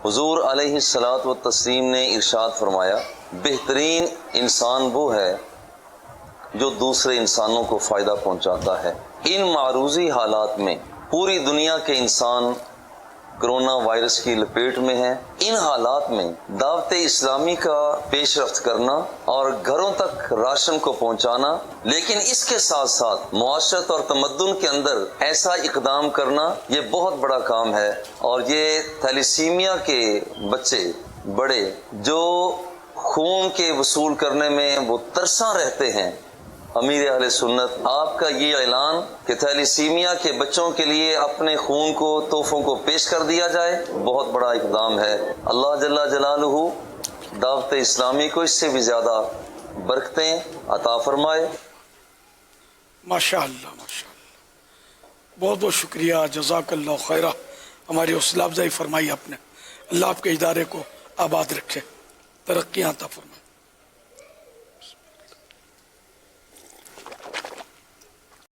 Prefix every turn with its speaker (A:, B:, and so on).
A: حضور علیہ الصلاۃ والتسلیم نے ارشاد فرمایا، بہترین انسان وہ ہے جو دوسرے انسانوں کو فائدہ پہنچاتا ہے۔ ان معروضی حالات میں پوری دنیا کے انسان کرونا وائرس کی لپیٹ میں ہیں۔ ان حالات میں دعوت اسلامی کا پیش رفت کرنا اور گھروں تک راشن کو پہنچانا، لیکن اس کے ساتھ ساتھ معاشرت اور تمدن کے اندر ایسا اقدام کرنا، یہ بہت بڑا کام ہے۔ اور یہ تھیلیسیمیا کے بچے بڑے جو خون کے وصول کرنے میں وہ ترساں رہتے ہیں، امیر اہل سنت آپ کا یہ اعلان کہ تھیلیسیمیا کے بچوں کے لیے اپنے خون کو، تحفوں کو پیش کر دیا جائے، بہت بڑا اقدام ہے۔ اللہ جل جلالہ دعوت اسلامی کو اس سے بھی زیادہ برکتیں عطا فرمائے۔
B: ماشاء اللہ ماشاء اللہ، بہت بہت شکریہ، جزاک اللہ خیرہ، ہماری حوصلہ افزائی فرمائی آپ نے۔ اللہ آپ کے ادارے کو آباد رکھے، ترقیاں عطا فرمائے۔